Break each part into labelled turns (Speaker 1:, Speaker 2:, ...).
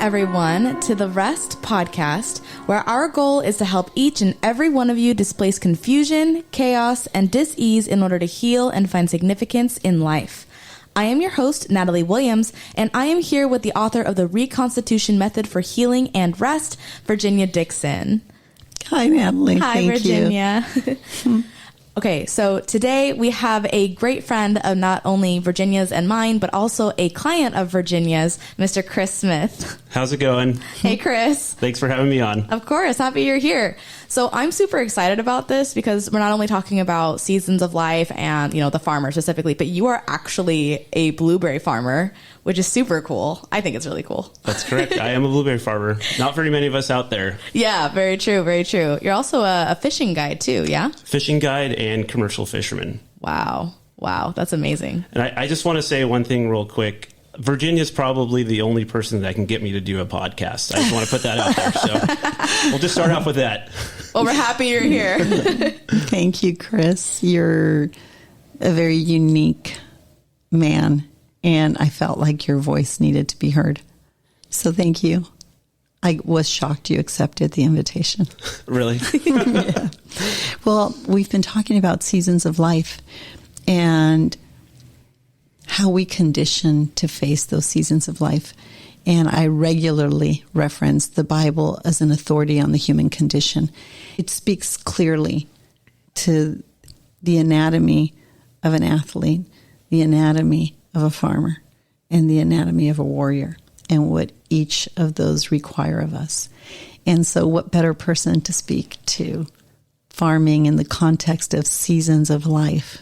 Speaker 1: everyone, to the R.E.S.T podcast, where our goal is to help each and every one of you displace confusion, chaos, and dis-ease in order to heal and find significance in life. I am your host, Natalie Williams, and I am here with the author of the Reconstitution Method for Healing and Rest, Virginia Dixon.
Speaker 2: Hi, Natalie.
Speaker 1: Hi,
Speaker 2: Thank
Speaker 1: Virginia. Okay, so today we have a great friend of not only Virginia's and mine, but also a client of Virginia's, Mr. Chris Smith.
Speaker 3: How's it going?
Speaker 1: Hey, Chris.
Speaker 3: Thanks for having me on.
Speaker 1: Of course. Happy you're here. So I'm super excited about this because we're not only talking about seasons of life and, the farmer specifically, but you are actually a blueberry farmer, which is super cool. I think it's really cool.
Speaker 3: That's correct. I am a blueberry farmer. Not very many of us out there.
Speaker 1: Yeah, very true. Very true. You're also a fishing guide too, yeah?
Speaker 3: Fishing guide and commercial fisherman.
Speaker 1: Wow. That's amazing.
Speaker 3: And I just want to say one thing real quick. Virginia's probably the only person that can get me to do a podcast. I just want to put that out there. So we'll just start off with that.
Speaker 1: Well, we're happy you're here.
Speaker 2: Thank you, Chris. You're a very unique man, and I felt like your voice needed to be heard. So thank you. I was shocked you accepted the invitation.
Speaker 3: Really?
Speaker 2: Yeah. Well, we've been talking about seasons of life and how we condition to face those seasons of life. And I regularly reference the Bible as an authority on the human condition. It speaks clearly to the anatomy of an athlete, the anatomy of a farmer, and the anatomy of a warrior, and what each of those require of us. And so what better person to speak to farming in the context of seasons of life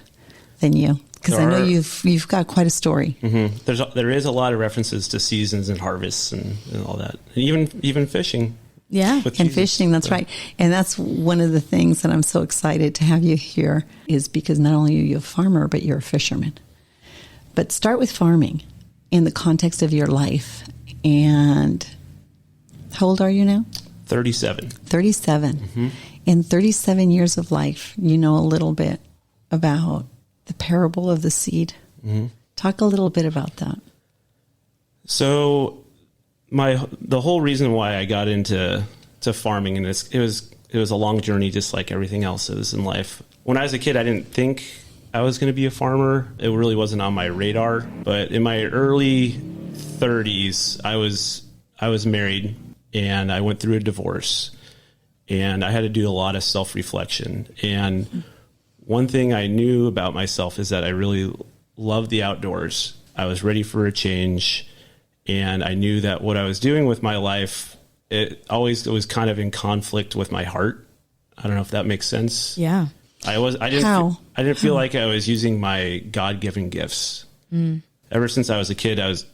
Speaker 2: than you? Because I know you've got quite a story.
Speaker 3: Mm-hmm. There is a lot of references to seasons and harvests and all that. And even fishing.
Speaker 1: Yeah.
Speaker 2: And fishing, that's right. And that's one of the things that I'm so excited to have you here is because not only are you a farmer, but you're a fisherman. But start with farming in the context of your life. And how old are you now?
Speaker 3: 37.
Speaker 2: 37. Mm-hmm. In 37 years of life, you know a little bit about the parable of the seed. Mm-hmm. Talk a little bit about that.
Speaker 3: So the whole reason why I got into farming, and it was a long journey, just like everything else is in life. When I was a kid, I didn't think I was going to be a farmer. It really wasn't on my radar. But in my early 30s, I was married, and I went through a divorce, and I had to do a lot of self-reflection. And one thing I knew about myself is that I really loved the outdoors. I was ready for a change, and I knew that what I was doing with my life, it was kind of in conflict with my heart. I don't know if that makes sense.
Speaker 1: Yeah.
Speaker 3: I didn't feel like I was using my God-given gifts. Ever since I was a kid, I was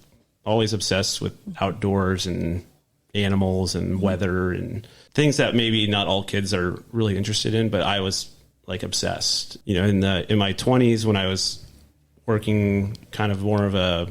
Speaker 3: always obsessed with outdoors and animals and weather and things that maybe not all kids are really interested in, but I was like obsessed. In my 20s when I was working kind of more of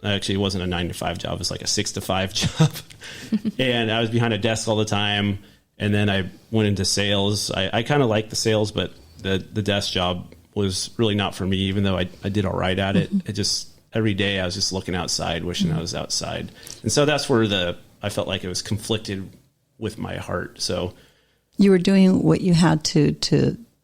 Speaker 3: actually it wasn't a 9-to-5 job, it was like a 6-to-5 job. And I was behind a desk all the time. And then I went into sales. I kind of liked the sales, but the desk job was really not for me, even though I did all right at it. It just, every day I was just looking outside, wishing I was outside. And so that's where I felt like it was conflicted with my heart. So
Speaker 2: you were doing what you had to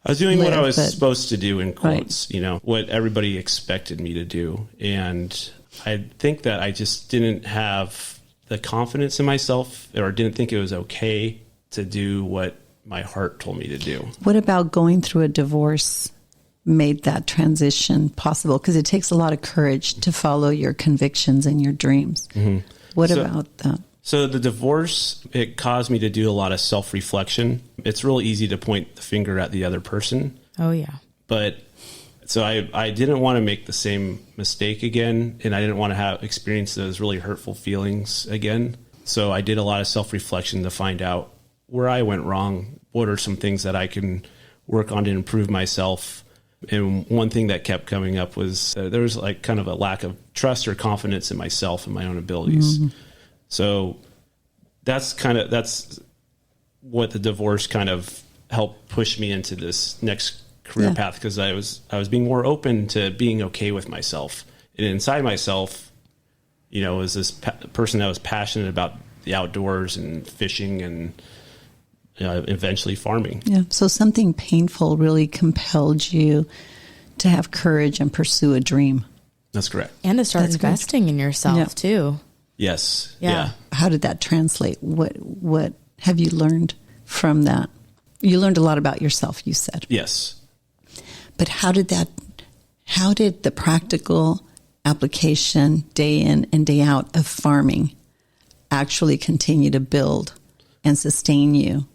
Speaker 3: I was doing what I was supposed to do, in quotes, right. What everybody expected me to do. And I think that I just didn't have the confidence in myself, or didn't think it was okay to do what my heart told me to do. What
Speaker 2: about going through a divorce made that transition possible? Because it takes a lot of courage to follow your convictions and your dreams. Mm-hmm. What about that?
Speaker 3: So the divorce, it caused me to do a lot of self-reflection. It's real easy to point the finger at the other person.
Speaker 1: Oh, yeah.
Speaker 3: But so I didn't want to make the same mistake again, and I didn't want to experience those really hurtful feelings again. So I did a lot of self-reflection to find out where I went wrong, what are some things that I can work on to improve myself. And one thing that kept coming up was there was like kind of a lack of trust or confidence in myself and my own abilities. Mm-hmm. So that's what the divorce kind of helped push me into this next career path, because I was being more open to being okay with myself. And inside myself, was this person that was passionate about the outdoors and fishing and eventually farming.
Speaker 2: Yeah. So something painful really compelled you to have courage and pursue a dream.
Speaker 3: That's correct.
Speaker 1: And to start investing in yourself too.
Speaker 3: Yes.
Speaker 1: Yeah.
Speaker 2: How did that translate? What have you learned from that? You learned a lot about yourself, you said.
Speaker 3: Yes.
Speaker 2: But how did the practical application day in and day out of farming actually continue to build and sustain you?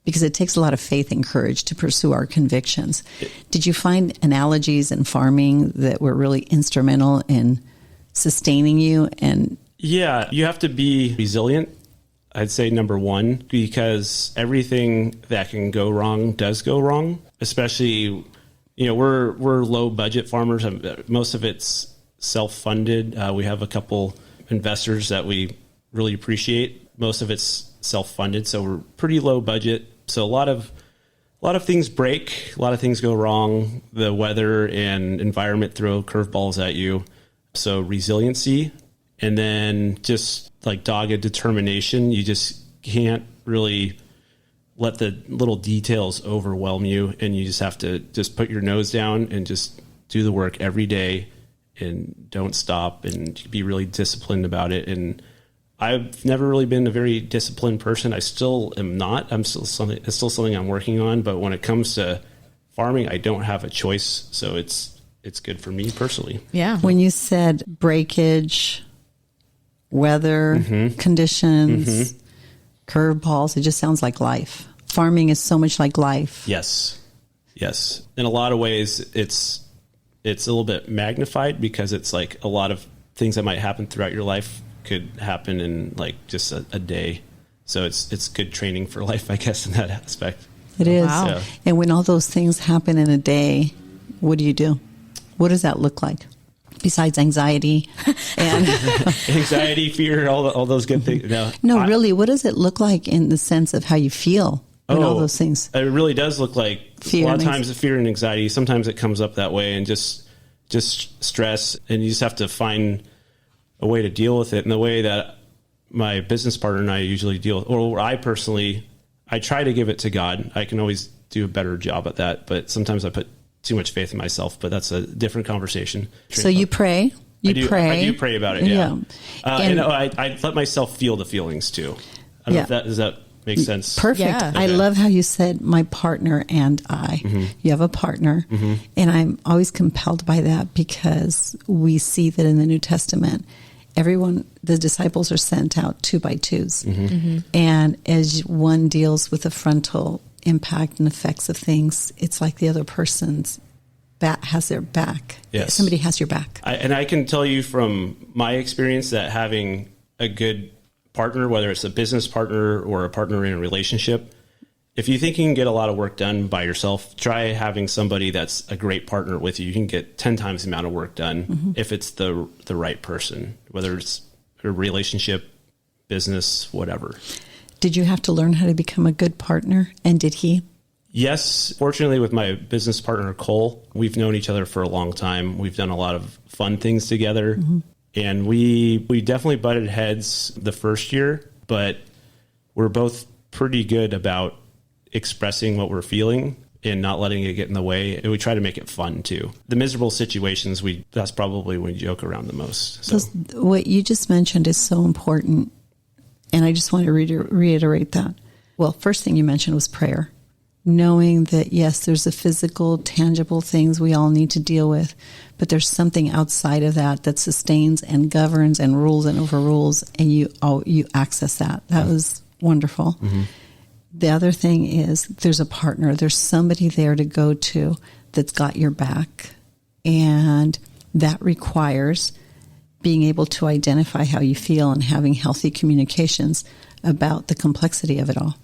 Speaker 2: Because it takes a lot of faith and courage to pursue our convictions. Did you find analogies in farming that were really instrumental in sustaining you? And
Speaker 3: yeah, you have to be resilient. I'd say number one, because everything that can go wrong does go wrong. Especially, we're low budget farmers. Most of it's self-funded. We have a couple investors that we really appreciate. Most of it's self-funded, so we're pretty low budget. So a lot of things break, a lot of things go wrong. The weather and environment throw curveballs at you. So resiliency, and then just like dogged determination. You just can't really let the little details overwhelm you, and you just have to just put your nose down and just do the work every day and don't stop and be really disciplined about it. And I've never really been a very disciplined person. I still am not. It's still something I'm working on. But when it comes to farming, I don't have a choice. So it's good for me personally.
Speaker 1: Yeah.
Speaker 2: When you said breakage, weather, conditions, curveballs, it just sounds like life. Farming is so much like life.
Speaker 3: Yes. In a lot of ways, it's a little bit magnified because it's like a lot of things that might happen throughout your life could happen in like just a day. So it's good training for life, I guess, in that aspect.
Speaker 2: It is.
Speaker 1: Wow.
Speaker 3: Yeah.
Speaker 2: And when all those things happen in a day, what do? What does that look like? Besides anxiety and
Speaker 3: anxiety, fear, all those good things.
Speaker 2: Really, what does it look like in the sense of how you feel when all those things?
Speaker 3: It really does look like
Speaker 2: Fear
Speaker 3: a lot of times fear and anxiety. Sometimes it comes up that way, and just stress, and you just have to find a way to deal with it. And the way that my business partner and I usually deal, or I try to give it to God. I can always do a better job at that, but sometimes I put too much faith in myself, but that's a different conversation.
Speaker 2: So you pray?
Speaker 3: I do pray about it, yeah. And I let myself feel the feelings too. I don't know if does that make sense?
Speaker 2: Perfect.
Speaker 1: Yeah.
Speaker 2: I love how you said my partner and I. You have a partner, and I'm always compelled by that because we see that in the New Testament, the disciples are sent out 2 by 2s. And as one deals with the frontal impact and effects of things, it's like the other person's has their back.
Speaker 3: Yes.
Speaker 2: Somebody has your back.
Speaker 3: I can tell you from my experience that having a good partner, whether it's a business partner or a partner in a relationship, if you think you can get a lot of work done by yourself, try having somebody that's a great partner with you. You can get 10 times the amount of work done if it's the right person, whether it's a relationship, business, whatever.
Speaker 2: Did you have to learn how to become a good partner? And did he?
Speaker 3: Yes. Fortunately, with my business partner, Kolk, we've known each other for a long time. We've done a lot of fun things together. And we definitely butted heads the first year, but we're both pretty good about expressing what we're feeling and not letting it get in the way. And we try to make it fun too. The miserable situations, that's probably when we joke around the most. So
Speaker 2: what you just mentioned is so important. And I just want to reiterate that. Well, first thing you mentioned was prayer. Knowing that, yes, there's a physical, tangible things we all need to deal with, but there's something outside of that sustains and governs and rules and overrules, and you access that. That was wonderful. The other thing is there's a partner. There's somebody there to go to that's got your back, and that requires being able to identify how you feel and having healthy communications about the complexity of it all.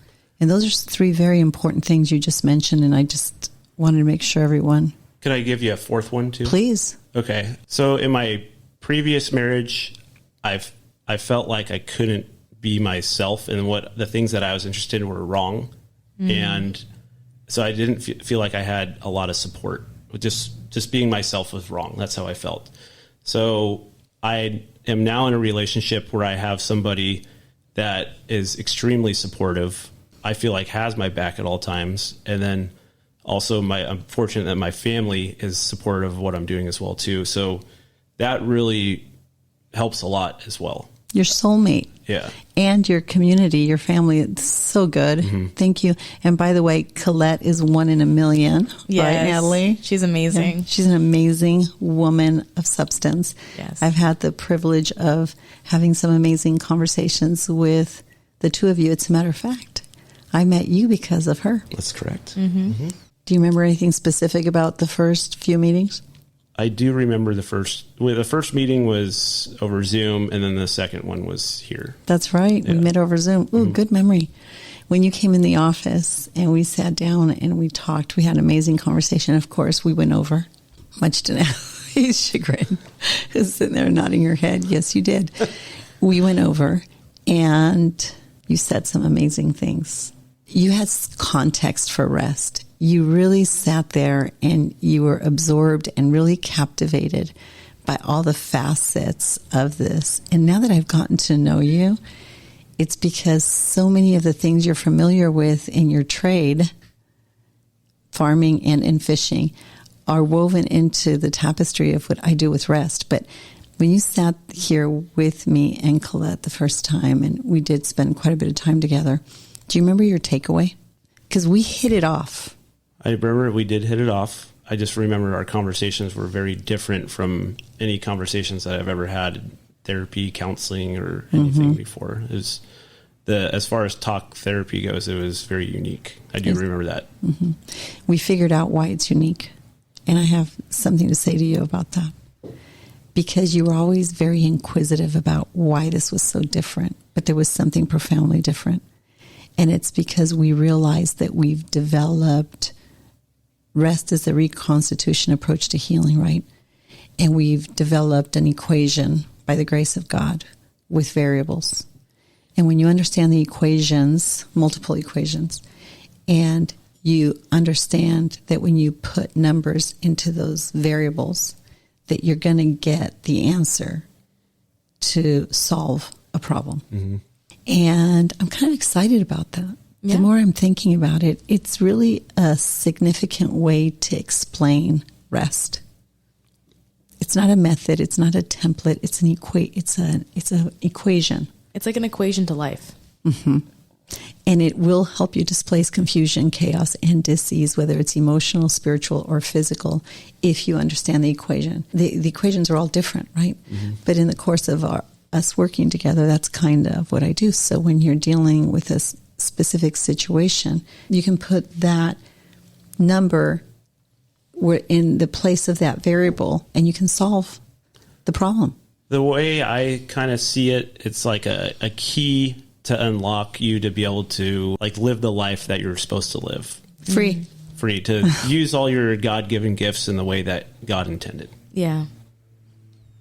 Speaker 2: And those are 3 very important things you just mentioned, and I just wanted to make sure everyone...
Speaker 3: Could I give you a 4th one too?
Speaker 2: Please.
Speaker 3: Okay. So in my previous marriage, I felt like I couldn't be myself, and what the things that I was interested in were wrong. And so I didn't feel like I had a lot of support. Just being myself was wrong. That's how I felt. So in am now in a relationship where I have somebody that is extremely supportive, I feel like has my back at all times. And then also I'm fortunate that my family is supportive of what I'm doing as well too. So that really helps a lot as well.
Speaker 2: Your soulmate.
Speaker 3: Yeah.
Speaker 2: And your community, your family. It's so good. Mm-hmm. Thank you. And by the way, Colette is 1 in a million. Yes. Right, Natalie?
Speaker 1: She's amazing.
Speaker 2: Yeah. She's an amazing woman of substance.
Speaker 1: Yes.
Speaker 2: I've had the privilege of having some amazing conversations with the two of you. It's a matter of fact, I met you because of her.
Speaker 3: That's correct.
Speaker 1: Mm-hmm. Mm-hmm.
Speaker 2: Do you remember anything specific about the first few meetings?
Speaker 3: I do remember the first meeting was over Zoom, and then the second one was here.
Speaker 2: That's right. Yeah. We met over Zoom. Ooh, mm-hmm. Good memory. When you came in the office and we sat down and we talked, we had an amazing conversation. Of course, we went over, much to Natalie's chagrin, who's sitting there nodding her head. Yes, you did. We went over and you said some amazing things. You had context for R.E.S.T. You really sat there and you were absorbed and really captivated by all the facets of this. And now that I've gotten to know you, it's because so many of the things you're familiar with in your trade, farming and in fishing, are woven into the tapestry of what I do with R.E.S.T. But when you sat here with me and Colette the first time, and we did spend quite a bit of time together, do you remember your takeaway? Because we hit it off.
Speaker 3: I remember we did hit it off. I just remember our conversations were very different from any conversations that I've ever had in therapy, counseling, or anything mm-hmm. before. It was as far as talk therapy goes, it was very unique. I do remember that.
Speaker 2: Mm-hmm. We figured out why it's unique. And I have something to say to you about that. Because you were always very inquisitive about why this was so different, but there was something profoundly different. And it's because we realized that we've developed R.E.S.T. is a reconstitution approach to healing, right? And we've developed an equation by the grace of God with variables. And when you understand the equations, multiple equations, and you understand that when you put numbers into those variables, that you're going to get the answer to solve a problem. Mm-hmm. And I'm kind of excited about that. Yeah. The more I'm thinking about it, it's really a significant way to explain R.E.S.T. It's not a method. It's not a template. It's an equation.
Speaker 1: It's like an equation to life.
Speaker 2: Mm-hmm. And it will help you displace confusion, chaos, and dis-ease, whether it's emotional, spiritual, or physical, if you understand the equation. The equations are all different, right? Mm-hmm. But in the course of us working together, that's kind of what I do. So when you're dealing with a specific situation, you can put that number in the place of that variable and you can solve the problem.
Speaker 3: The way I kind of see it, it's like a key to unlock you to be able to like live the life that you're supposed to live.
Speaker 2: Free
Speaker 3: to use all your God-given gifts in the way that God intended.
Speaker 1: Yeah.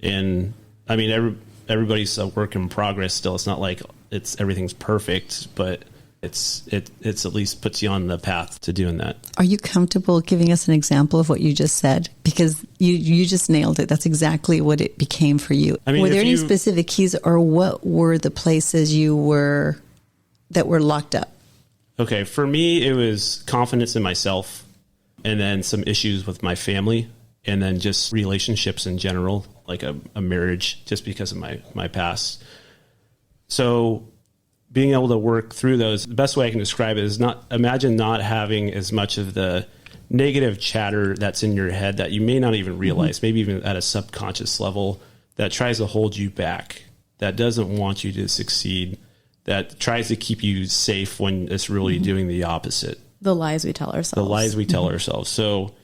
Speaker 3: And I mean, everybody's a work in progress still. It's not like everything's perfect, but it's at least puts you on the path to doing that.
Speaker 2: Are you comfortable giving us an example of what you just said? Because you just nailed it. That's exactly what it became for you. I mean, were there any specific keys, or what were the places that were locked up?
Speaker 3: Okay, for me, it was confidence in myself, and then some issues with my family, and then just relationships in general, like a marriage, just because of my past. So being able to work through those, the best way I can describe it is imagine not having as much of the negative chatter that's in your head that you may not even realize, mm-hmm. maybe even at a subconscious level, that tries to hold you back, that doesn't want you to succeed, that tries to keep you safe when it's really mm-hmm. doing the opposite.
Speaker 1: The lies we tell ourselves.
Speaker 3: Mm-hmm. So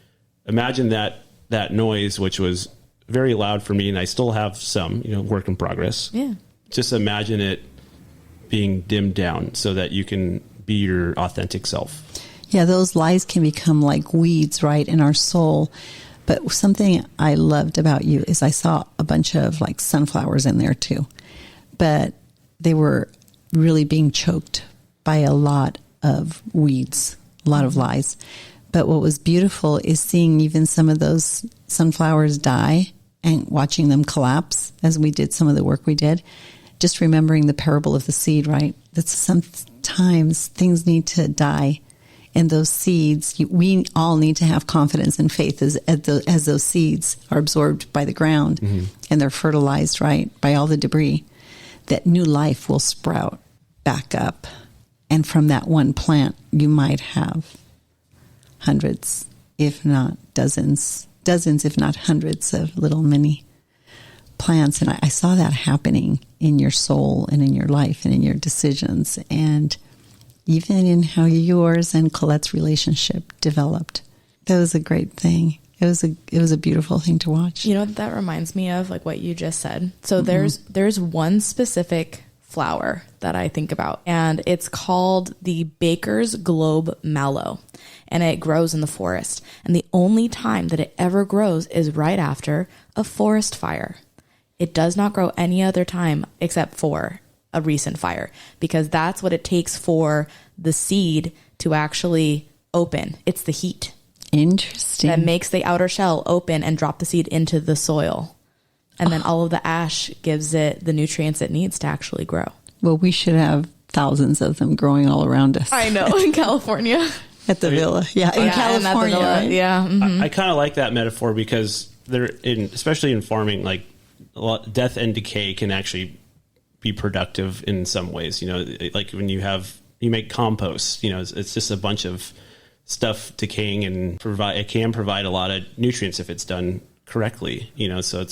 Speaker 3: imagine that noise, which was very loud for me, and I still have some, work in progress.
Speaker 1: Yeah.
Speaker 3: Just imagine it being dimmed down so that you can be your authentic self.
Speaker 2: Yeah, those lies can become like weeds, right, in our soul. But something I loved about you is I saw a bunch of like sunflowers in there too. But they were really being choked by a lot of weeds, a lot of lies. But what was beautiful is seeing even some of those sunflowers die and watching them collapse as we did some of the work we did, just remembering the parable of the seed, right? That sometimes things need to die. And those seeds, we all need to have confidence and faith as those seeds are absorbed by the ground and they're fertilized, right, by all the debris, that new life will sprout back up. And from that one plant, you might have hundreds, if not dozens, if not hundreds of little mini plants. And I saw that happening in your soul and in your life and in your decisions, and even in how yours and Colette's relationship developed. That was a great thing. It was a beautiful thing to watch.
Speaker 1: You know what that reminds me of, like what you just said. So there's one specific flower that I think about, and it's called the Baker's Globe Mallow, and it grows in the forest. And the only time that it ever grows is right after a forest fire. It does not grow any other time except for a recent fire, because that's what it takes for the seed to actually open. It's the heat.
Speaker 2: Interesting.
Speaker 1: That makes the outer shell open and drop the seed into the soil. And then all of the ash gives it the nutrients it needs to actually grow.
Speaker 2: Well, we should have thousands of them growing all around us.
Speaker 1: I know, in California.
Speaker 2: At the villa. Yeah, in California. Right?
Speaker 1: Yeah. Mm-hmm.
Speaker 3: I kind of like that metaphor because especially in farming, like death and decay can actually be productive in some ways. You know, like when you make compost, you know, it's just a bunch of stuff decaying, and it can provide a lot of nutrients if it's done correctly, you know. So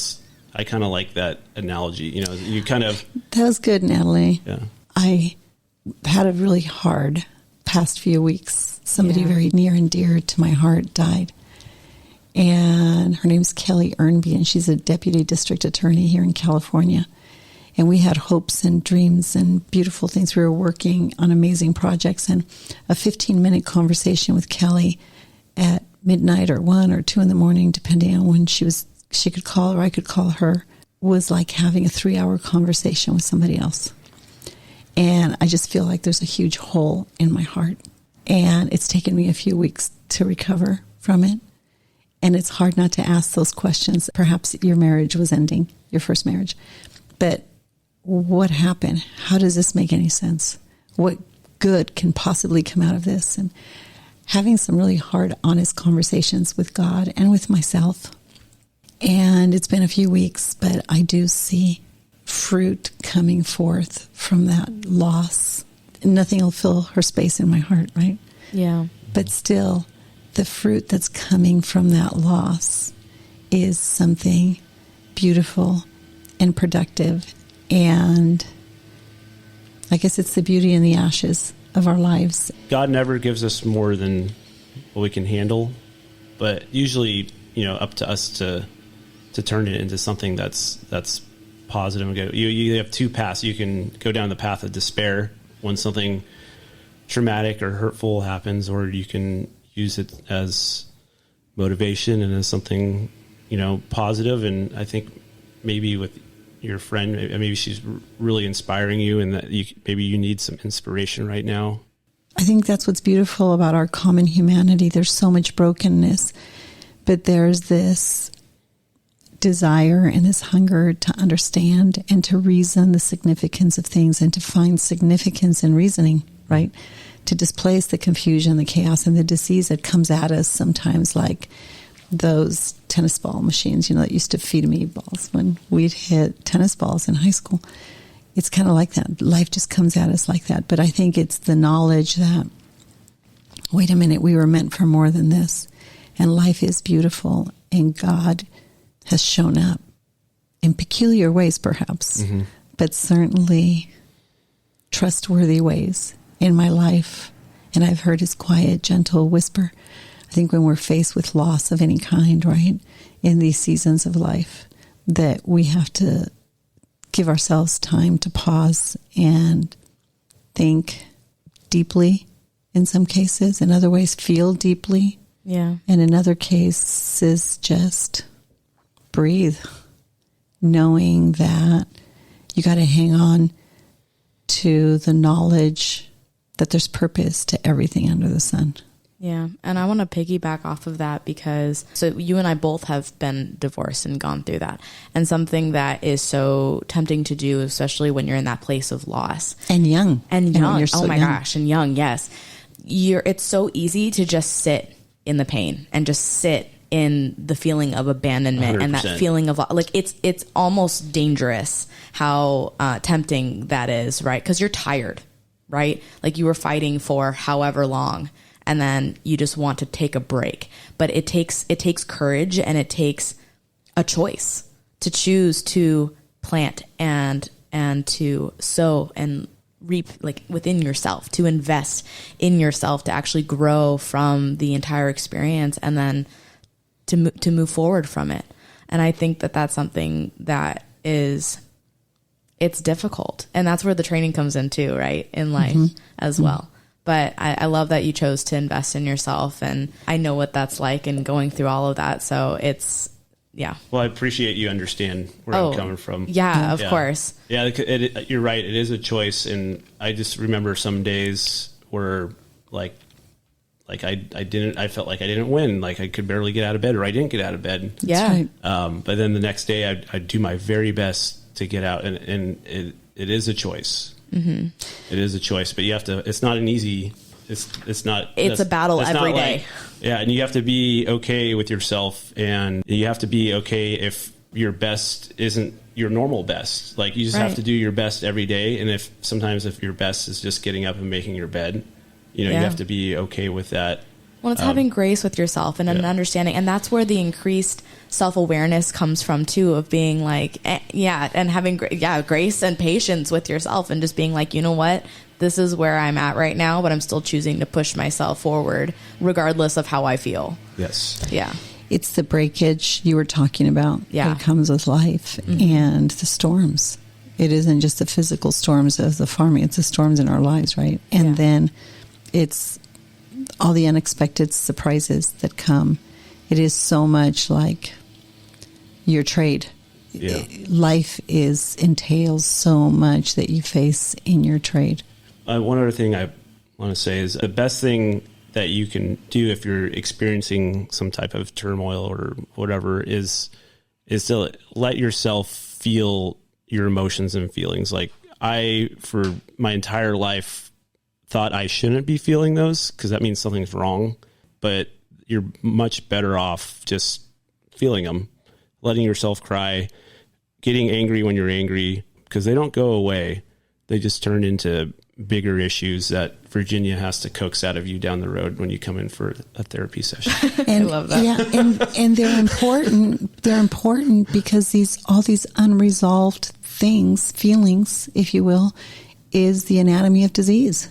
Speaker 3: I kind of like that analogy, you know.
Speaker 2: That was good, Natalie.
Speaker 3: Yeah.
Speaker 2: I had a really hard past few weeks. Somebody very near and dear to my heart died, and her name's Kelly Earnby, and she's a deputy district attorney here in California. And we had hopes and dreams and beautiful things. We were working on amazing projects, and a 15-minute conversation with Kelly at midnight or 1 or 2 in the morning, depending on when she could call or I could call her, was like having a 3-hour conversation with somebody else. And I just feel like there's a huge hole in my heart. And it's taken me a few weeks to recover from it. And it's hard not to ask those questions. Perhaps your marriage was ending, your first marriage. But what happened? How does this make any sense? What good can possibly come out of this? And having some really hard, honest conversations with God and with myself. And it's been a few weeks, but I do see fruit coming forth from that loss. Nothing will fill her space in my heart, right?
Speaker 1: Yeah.
Speaker 2: But still, the fruit that's coming from that loss is something beautiful and productive. And I guess it's the beauty in the ashes of our lives.
Speaker 3: God never gives us more than what we can handle, but usually, you know, up to us to turn it into something that's positive and good. You have two paths. You can go down the path of despair when something traumatic or hurtful happens, or you can use it as motivation and as something, you know, positive. And I think maybe with your friend, maybe she's really inspiring you, and that maybe you need some inspiration right now.
Speaker 2: I think that's what's beautiful about our common humanity. There's so much brokenness, but there's this desire and this hunger to understand and to reason the significance of things and to find significance in reasoning, right? To displace the confusion, the chaos, and the disease that comes at us sometimes, like those tennis ball machines, you know, that used to feed me balls when we'd hit tennis balls in high school. It's kind of like that. Life just comes at us like that. But I think it's the knowledge that, wait a minute, we were meant for more than this. And life is beautiful, and God has shown up in peculiar ways, perhaps, but certainly trustworthy ways in my life. And I've heard his quiet, gentle whisper. I think when we're faced with loss of any kind, right, in these seasons of life, that we have to give ourselves time to pause and think deeply in some cases, in other ways feel deeply.
Speaker 1: Yeah.
Speaker 2: And in other cases just breathe, knowing that you got to hang on to the knowledge that there's purpose to everything under the sun.
Speaker 1: Yeah. And I want to piggyback off of that because so you and I both have been divorced and gone through that. And something that is so tempting to do, especially when you're in that place of loss.
Speaker 2: And young.
Speaker 1: And young.
Speaker 2: You're so
Speaker 1: oh my
Speaker 2: young.
Speaker 1: gosh. And young. Yes. It's so easy to just sit in the pain and just sit in the feeling of abandonment
Speaker 3: 100%.
Speaker 1: and that feeling of like, it's almost dangerous how tempting that is, right? Because you're tired, right? Like you were fighting for however long. And then you just want to take a break. But it takes courage and it takes a choice to choose to plant and to sow and reap like within yourself, to invest in yourself, to actually grow from the entire experience and then to move forward from it. And I think that that's something that it's difficult. And that's where the training comes in too, right? In life as well. But I love that you chose to invest in yourself, and I know what that's like and going through all of that. So it's, yeah.
Speaker 3: Well, I appreciate you understand where I'm coming from.
Speaker 1: Yeah, of course.
Speaker 3: Yeah, you're right. It is a choice. And I just remember some days where I felt like I didn't win. Like I could barely get out of bed or I didn't get out of bed.
Speaker 1: Yeah.
Speaker 2: Right.
Speaker 3: But then the next day I'd do my very best to get out, and it is a choice. Mm-hmm. It is a choice, but you have to. It's not an easy. It's not.
Speaker 1: It's a battle every day.
Speaker 3: Yeah, and you have to be okay with yourself, and you have to be okay if your best isn't your normal best. Like you just have to do your best every day, and if your best is just getting up and making your bed, you have to be okay with that.
Speaker 1: Well, it's having grace with yourself and an understanding. And that's where the increased self-awareness comes from, too, of being like, and having, grace and patience with yourself and just being like, you know what? This is where I'm at right now, but I'm still choosing to push myself forward regardless of how I feel.
Speaker 3: Yes.
Speaker 1: Yeah.
Speaker 2: It's the breakage you were talking about that comes with life and the storms. It isn't just the physical storms of the farming. It's the storms in our lives, right? And then it's all the unexpected surprises that come. It is so much like your trade.
Speaker 3: Yeah.
Speaker 2: Life entails so much that you face in your trade.
Speaker 3: One other thing I want to say is the best thing that you can do if you're experiencing some type of turmoil or whatever is to let yourself feel your emotions and feelings. Like I, for my entire life, thought I shouldn't be feeling those because that means something's wrong, but you're much better off just feeling them, letting yourself cry, getting angry when you're angry, because they don't go away. They just turn into bigger issues that Virginia has to coax out of you down the road when you come in for a therapy session.
Speaker 2: And,
Speaker 1: I love that.
Speaker 2: Yeah, and they're important. They're important because all these unresolved things, feelings, if you will, is the anatomy of disease.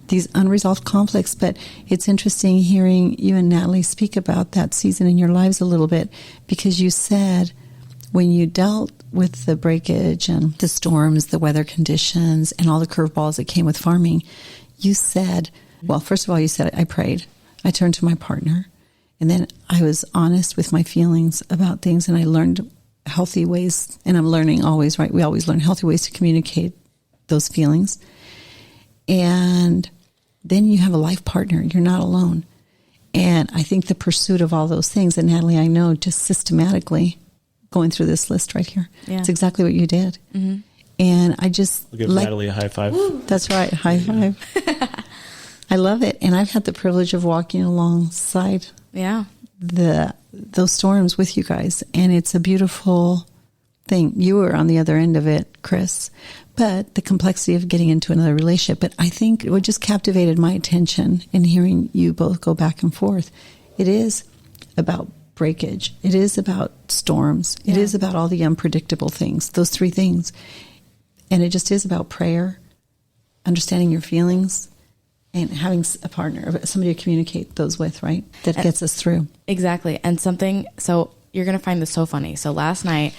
Speaker 2: These unresolved conflicts. But it's interesting hearing you and Natalie speak about that season in your lives a little bit, because you said when you dealt with the breakage and the storms, the weather conditions, and all the curveballs that came with farming, you said, well, first of all, you said, I prayed. I turned to my partner, and then I was honest with my feelings about things, and I learned healthy ways, and I'm learning always, right? We always learn healthy ways to communicate those feelings. And then you have a life partner. You're not alone. And I think the pursuit of all those things, and Natalie, I know just systematically going through this list right here, it's exactly what you did. Mm-hmm. And I just
Speaker 3: I'll give Natalie a high five.
Speaker 2: That's right. High five. I love it. And I've had the privilege of walking alongside those storms with you guys. And it's a beautiful thing. You were on the other end of it, Chris. But the complexity of getting into another relationship. But I think what just captivated my attention in hearing you both go back and forth, it is about breakage. It is about storms. It is about all the unpredictable things, those three things. And it just is about prayer, understanding your feelings, and having a partner, somebody to communicate those with, right? That gets us through.
Speaker 1: Exactly. And so you're going to find this so funny. So last night,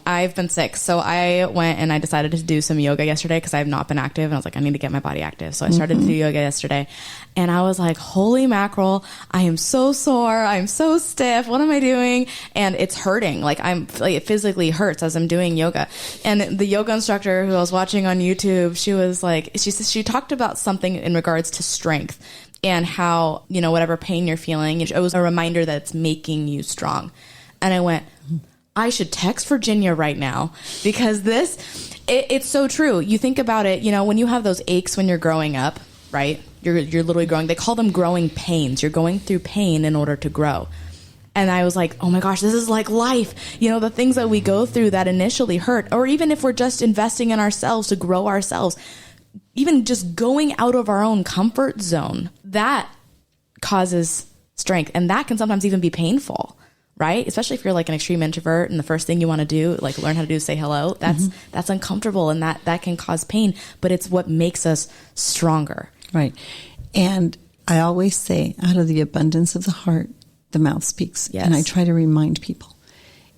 Speaker 1: I've been sick. So I went and I decided to do some yoga yesterday because I have not been active. And I was like, I need to get my body active. So I started to do yoga yesterday. And I was like, holy mackerel, I am so sore. I'm so stiff. What am I doing? And it's hurting. It physically hurts as I'm doing yoga. And the yoga instructor who I was watching on YouTube, she was like, she talked about something in regards to strength. and how, whatever pain you're feeling, it was a reminder that it's making you strong. And I went, I should text Virginia right now, because it's so true. You think about it, when you have those aches when you're growing up, right? You're literally growing. They call them growing pains. You're going through pain in order to grow. And I was like, oh my gosh, this is like life. The things that we go through that initially hurt, or even if we're just investing in ourselves to grow ourselves, even just going out of our own comfort zone, that causes strength. And that can sometimes even be painful, right? Especially if you're like an extreme introvert and the first thing you want to do, like learn how to do is say hello. That's uncomfortable, and that can cause pain, but it's what makes us stronger.
Speaker 2: Right. And I always say, out of the abundance of the heart, the mouth speaks.
Speaker 1: Yes.
Speaker 2: And I try to remind people.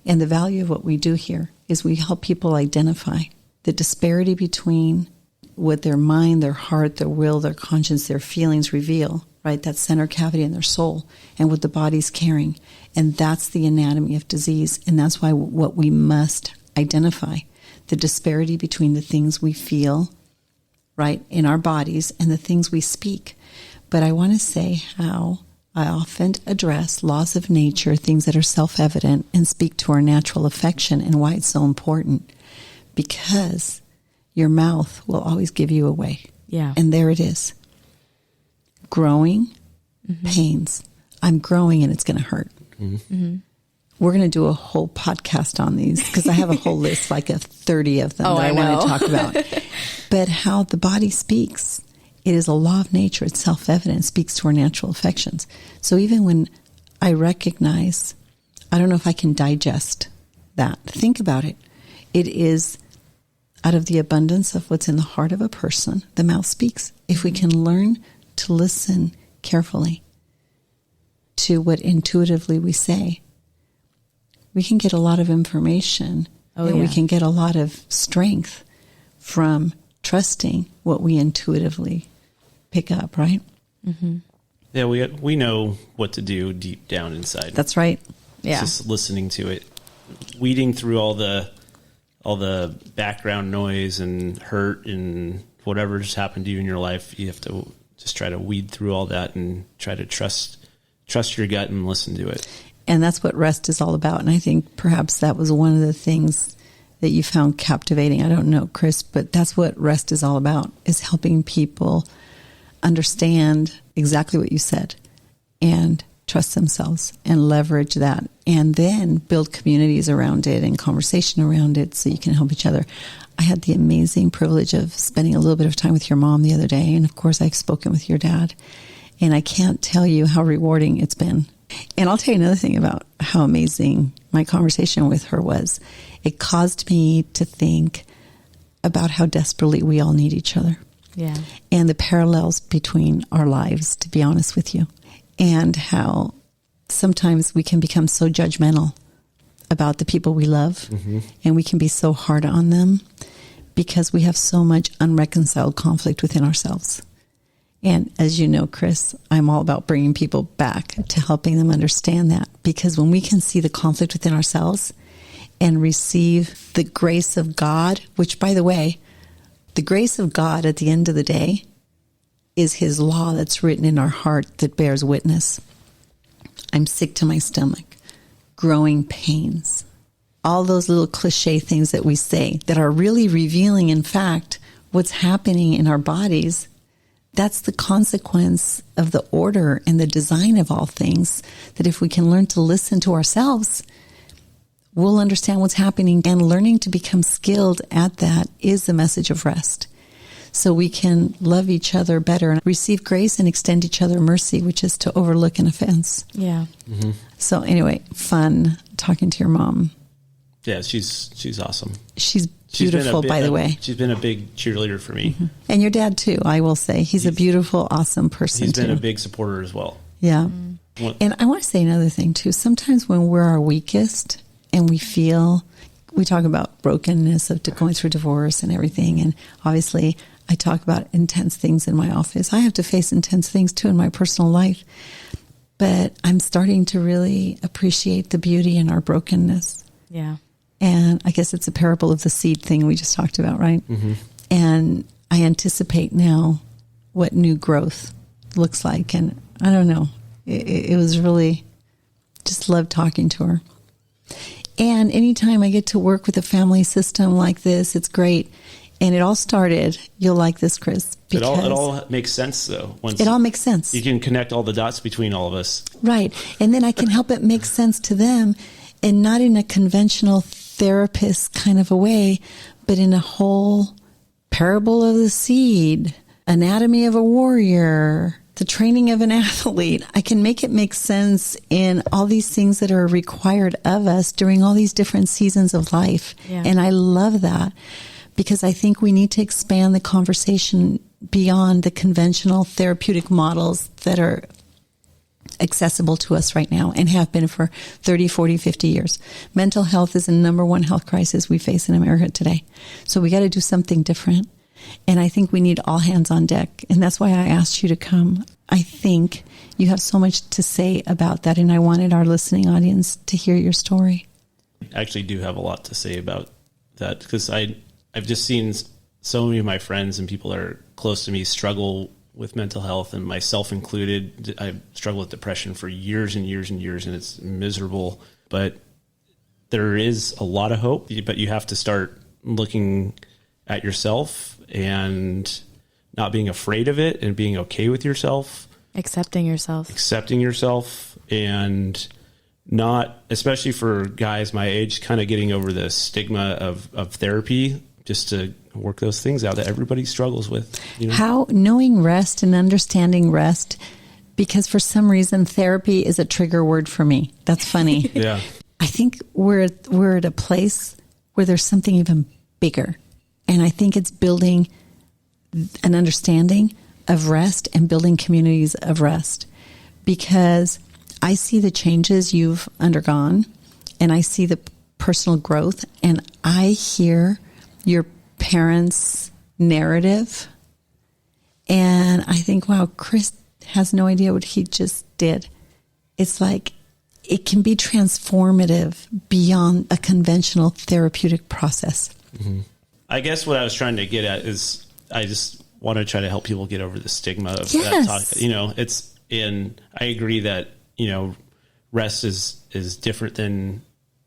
Speaker 2: And the value of what we do here is we help people identify the disparity between what their mind, their heart, their will, their conscience, their feelings reveal, right? That center cavity in their soul, and what the body's carrying. And that's the anatomy of disease. And that's why what we must identify, the disparity between the things we feel, right, in our bodies and the things we speak. But I want to say how I often address laws of nature, things that are self-evident, and speak to our natural affection and why it's so important. Because your mouth will always give you away.
Speaker 1: Yeah.
Speaker 2: And there it is. Growing pains. I'm growing and it's going to hurt. We're going to do a whole podcast on these, because I have a whole list, like of 30 of them that I want to talk about. But how the body speaks. It is a law of nature. It's self-evident. It speaks to our natural affections. So even when I recognize, I don't know if I can digest that. Think about it. It is out of the abundance of what's in the heart of a person, the mouth speaks. If we can learn to listen carefully to what intuitively we say, we can get a lot of information, and we can get a lot of strength from trusting what we intuitively pick up, right?
Speaker 3: Yeah, we know what to do deep down inside.
Speaker 2: That's right.
Speaker 1: Yeah.
Speaker 3: It's just listening to it, weeding through all the background noise and hurt and whatever just happened to you in your life. You have to just try to weed through all that and try to trust your gut and listen to it.
Speaker 2: And that's what rest is all about. And I think perhaps that was one of the things that you found captivating. I don't know, Chris, but that's what rest is all about, is helping people understand exactly what you said and trust themselves and leverage that, and then build communities around it and conversation around it so you can help each other. I had the amazing privilege of spending a little bit of time with your mom the other day. And of course, I've spoken with your dad, and I can't tell you how rewarding it's been. And I'll tell you another thing about how amazing my conversation with her was. It caused me to think about how desperately we all need each other.
Speaker 1: Yeah.
Speaker 2: And the parallels between our lives, to be honest with you. And how sometimes we can become so judgmental about the people we love, and we can be so hard on them because we have so much unreconciled conflict within ourselves. And as you know, Chris, I'm all about bringing people back to helping them understand that, because when we can see the conflict within ourselves and receive the grace of God, which, by the way, the grace of God at the end of the day is his law that's written in our heart that bears witness. I'm sick to my stomach, growing pains, all those little cliche things that we say that are really revealing, in fact, what's happening in our bodies. That's the consequence of the order and the design of all things, that if we can learn to listen to ourselves, we'll understand what's happening. And learning to become skilled at that is the message of rest. So we can love each other better and receive grace and extend each other mercy, which is to overlook an offense.
Speaker 1: Yeah.
Speaker 2: So anyway, fun talking to your mom.
Speaker 3: Yeah, she's awesome.
Speaker 2: She's beautiful, by the way.
Speaker 3: She's been a big cheerleader for me.
Speaker 2: And your dad, too, I will say. He's a beautiful, awesome person,
Speaker 3: He's been
Speaker 2: too.
Speaker 3: a big supporter as well.
Speaker 2: Yeah. And I want to say another thing, too. Sometimes when we're our weakest and we talk about brokenness of going through divorce and everything. And obviously, I talk about intense things in my office. I have to face intense things, too, in my personal life. But I'm starting to really appreciate the beauty in our brokenness.
Speaker 1: Yeah.
Speaker 2: And I guess it's a parable of the seed thing we just talked about, right? And I anticipate now what new growth looks like. And I don't know. It was really, just loved talking to her. And anytime I get to work with a family system like this, it's great. And it all started, you'll like this, Chris.
Speaker 3: It all makes sense, though.
Speaker 2: It all makes sense.
Speaker 3: You can connect all the dots between all of us.
Speaker 2: Right. And then I can help it make sense to them, and not in a conventional therapist kind of a way, but in a whole parable of the seed, anatomy of a warrior, the training of an athlete. I can make it make sense in all these things that are required of us during all these different seasons of life. Yeah. And I love that, because I think we need to expand the conversation beyond the conventional therapeutic models that are accessible to us right now and have been for 30, 40, 50 years. Mental health is the number one health crisis we face in America today. So we got to do something different. And I think we need all hands on deck. And that's why I asked you to come. I think you have so much to say about that. And I wanted our listening audience to hear your story.
Speaker 3: I actually do have a lot to say about that, because I've just seen so many of my friends and people that are close to me struggle with mental health, and myself included. I've struggled with depression for years and years and years, and it's miserable. But there is a lot of hope, but you have to start looking at yourself and not being afraid of it and being okay with yourself.
Speaker 1: Accepting yourself, and not, especially for guys my age, kind of getting over the stigma of therapy, just to work those things out that everybody struggles with. You know? How
Speaker 2: knowing rest and understanding rest, because for some reason therapy is a trigger word for me. That's funny.
Speaker 3: Yeah.
Speaker 2: I think we're at a place where there's something even bigger. And I think it's building an understanding of rest and building communities of rest, because I see the changes you've undergone, and I see the personal growth, and I hear your parents' narrative, and I think, wow, Chris has no idea what he just did. It's like it can be transformative beyond a conventional therapeutic process.
Speaker 3: Mm-hmm. I guess what I was trying to get at is I just want to try to help people get over the stigma of that talk. You know, and I agree that, you know, rest is different than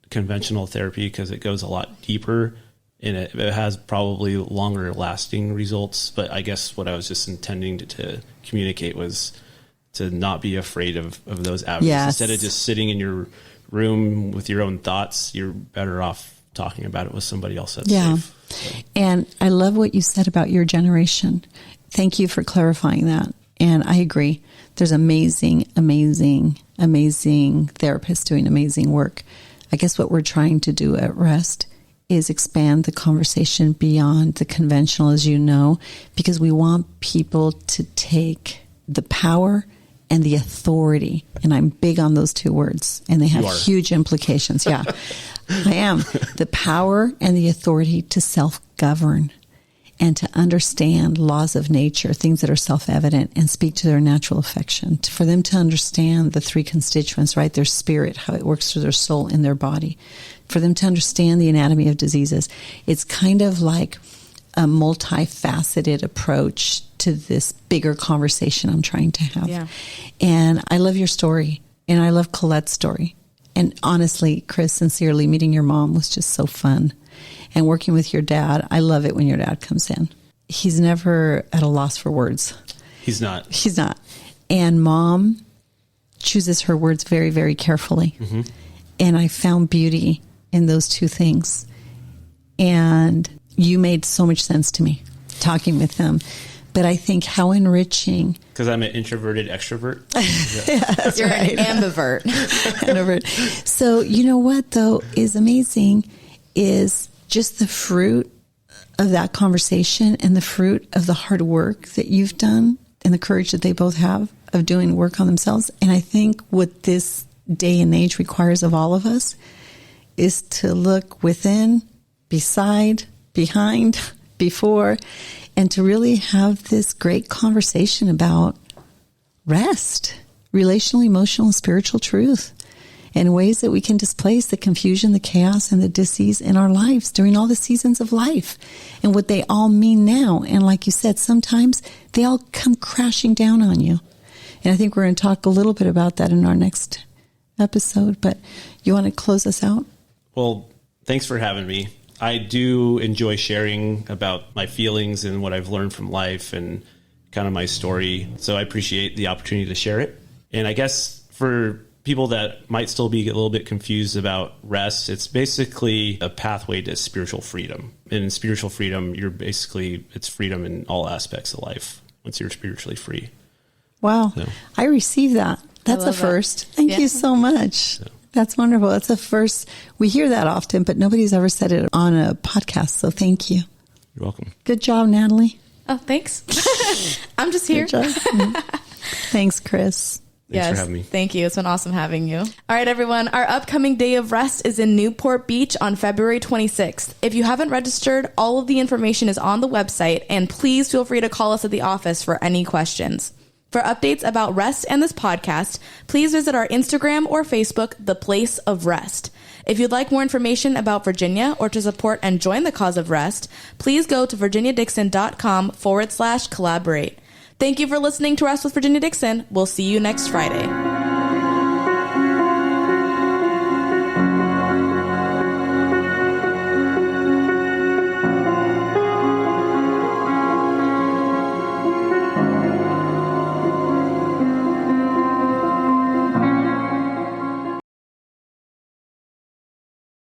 Speaker 3: conventional therapy, because it goes a lot deeper and it has probably longer lasting results. But I guess what I was just intending to communicate was to not be afraid of those avenues. Yes. Instead of just sitting in your room with your own thoughts, you're better off talking about it with somebody else that's safe. So.
Speaker 2: And I love what you said about your generation. Thank you for clarifying that. And I agree. There's amazing therapists doing amazing work. I guess what we're trying to do at R.E.S.T is expand the conversation beyond the conventional, as you know, because we want people to take the power and the authority. And I'm big on those two words, and they have huge implications. Yeah, I am. The power and the authority to self-govern and to understand laws of nature, things that are self-evident, and speak to their natural affection. For them to understand the three constituents, right? Their spirit, how it works through their soul in their body. For them to understand the anatomy of diseases. It's kind of like a multifaceted approach to this bigger conversation I'm trying to have. Yeah. And I love your story, and I love Colette's story. And honestly, Chris, sincerely, meeting your mom was just so fun. And working with your dad, I love it when your dad comes in. He's never at a loss for words.
Speaker 3: He's not.
Speaker 2: And Mom chooses her words very, very carefully. Mm-hmm. And I found beauty in those two things. And you made so much sense to me talking with them. But I think how enriching.
Speaker 3: Because I'm an introverted extrovert.
Speaker 1: Yeah, you're right. An ambivert.
Speaker 2: So you know what, though, is amazing is just the fruit of that conversation and the fruit of the hard work that you've done and the courage that they both have of doing work on themselves. And I think what this day and age requires of all of us is to look within, beside, behind, before, and to really have this great conversation about rest, relational, emotional, and spiritual truth, and ways that we can displace the confusion, the chaos, and the dis-ease in our lives during all the seasons of life, and what they all mean now. And like you said, sometimes they all come crashing down on you. And I think we're going to talk a little bit about that in our next episode. But you want to close us out?
Speaker 3: Well, thanks for having me. I do enjoy sharing about my feelings and what I've learned from life and kind of my story. So I appreciate the opportunity to share it. And I guess for people that might still be a little bit confused about rest, it's basically a pathway to spiritual freedom. And in spiritual freedom, it's freedom in all aspects of life once you're spiritually free.
Speaker 2: Wow. So, I received that. That's a first. Thank you so much. So. That's wonderful. That's a first. We hear that often, but nobody's ever said it on a podcast. So thank you.
Speaker 3: You're welcome.
Speaker 2: Good job, Natalie.
Speaker 1: Oh, thanks. I'm just here.
Speaker 2: Good job. Thanks, Chris.
Speaker 3: Thanks for having me.
Speaker 1: Thank you. It's been awesome having you. All right, everyone. Our upcoming Day of Rest is in Newport Beach on February 26th. If you haven't registered, all of the information is on the website, and please feel free to call us at the office for any questions. For updates about rest and this podcast, please visit our Instagram or Facebook, The Place of Rest. If you'd like more information about Virginia or to support and join the cause of rest, please go to virginiadixon.com/collaborate. Thank you for listening to Rest with Virginia Dixon. We'll see you next Friday.